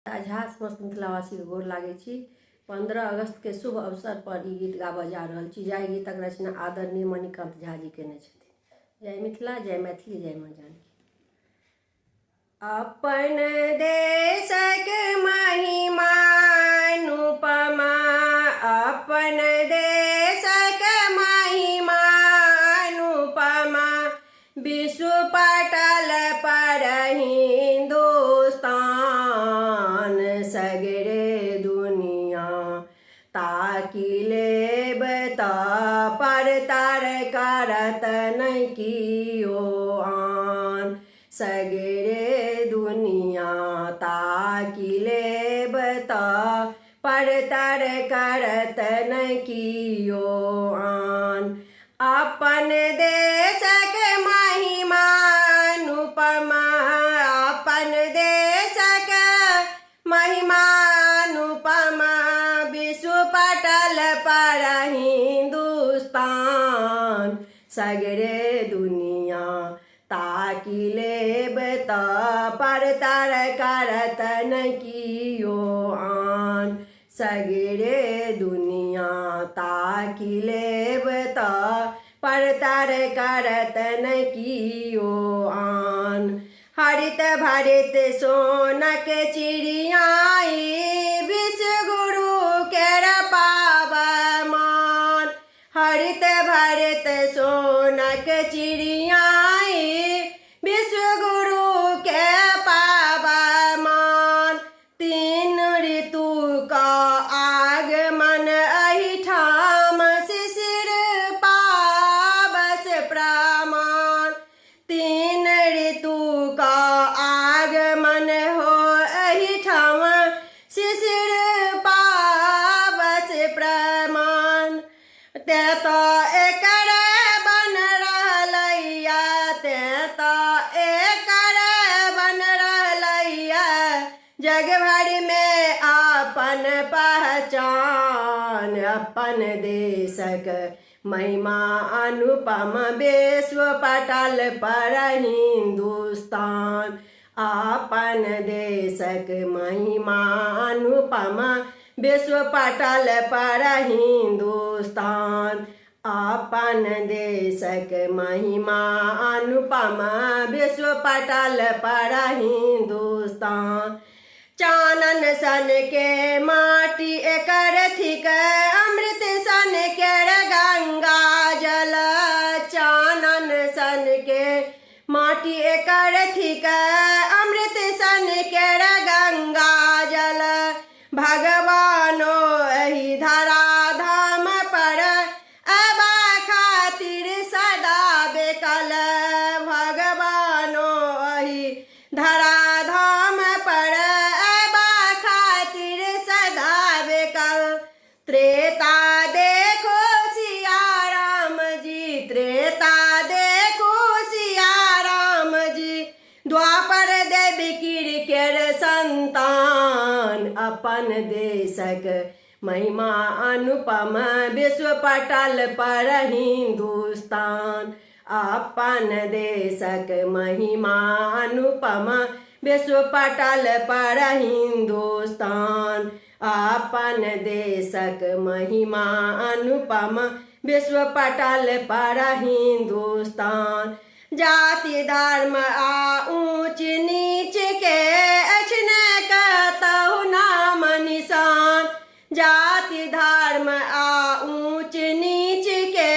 झा समस्त मिथिलावासी के गोर लागै छी। 15 अगस्त के शुभ अवसर पर ई गीत गाबऽ जा रहल छी। जाहि गीतक रचना आदरणीय मणिकांत झा जी केने छथिन। जय मिथिला, जय मैथिली, जय माँ जानकी। अपन देशक महिमा अनुपमा, अपन देशक महिमा अनुपमा, विश्व पटल पर हिंदुस्तान सगरे दुनिया ताकि लेब त परतर करत नहीं कियो आन। सगरे दुनिया ताकि लेब त परतर करत नहीं कियो आन। अपन देशक महिमा अनुपमा, अपन देशक महिमा अनुपमा, विश्व पटल पर हिंदुस्तान सगरे दुनिया ताकि लेब त परतर करत नहीं कियो आन। सगरे दुनिया ताकि लेब त परतर करत नहीं कियो आन। हरित भरित सोनक चिड़ियाई, विश्व गुरु केर पावमान। हरित भरित सोनक चिड़ियाई, विश्व गुरु के पावमान। तीन ऋतु का आगमन अहिठाम, शिशिर पावस प्रमाण। तीन ऋतु का आगमन हो अहिठाम, शिशिर पावस प्रमाण। ते तो एकर बन रहलैया, ते तो एकर बन रहलैया, जग भर में अपन पहचान। अपन देशक महिमा अनुपम, विश्व पटल पर हिंदुस्तान। अपन देशक महिमा अनुपम, विश्व पटल पर हिंदुस्तान। अपन देशक महिमा अनुपम, विश्व पटल पर हिंदुस्तान। चानन सन के माटी एकर थिक, अमृत सन केर गंगा जल। चानन सन के माटी एकर थिक, अमृत सन केर गंगा जल। भगवानो एहि धरा धाम पर अबा खातिर सदा बेकल। भगवानो एहि धरा धाम पर अबा खातिर सदा बेकल। त्रेता देखो सिया राम जी, त्रेता देखो सिया राम जी, द्वापर देवकी केर संतान। अपन देशक महिमा अनुपम, विश्व पटल पर हिंदुस्तान। अपन देशक महिमा अनुपम, विश्व पटल पर हिंदुस्तान। अपन देशक महिमा अनुपम, विश्व पटल पर हिंदुस्तान। जाति धर्म आ ऊंच नीच के अछि न कतहु नाम निशान। जाति धर्म आ ऊंच नीच के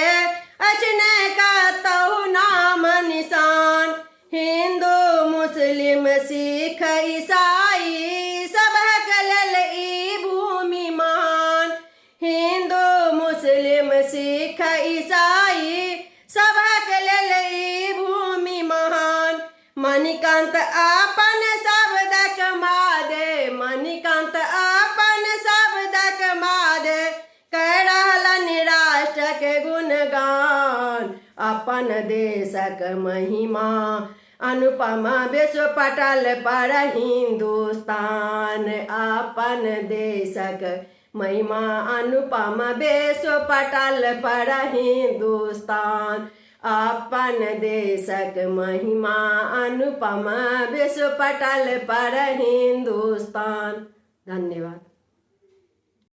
अछि न कतहु नाम निशान। हिंदू मुस्लिम सिख ईसाई, सबहक लेल ई भूमि महान। हिंदू मुस्लिम सिख ईसाई, सबहक लेल ई भूमि महान। मणिकांत अपन शब्दक मादे, मणिकांत अपन शब्दक मादे, कह रहलन राष्ट्रक गुणगान। अपन देशक महिमा अनुपम, विश्व पटल पर हिंदुस्तान। अपन देशक महिमा अनुपम, विश्व पटल पर हिंदुस्तान। अपन देशक महिमा अनुपम, विश्व पटल पर हिंदुस्तान। धन्यवाद।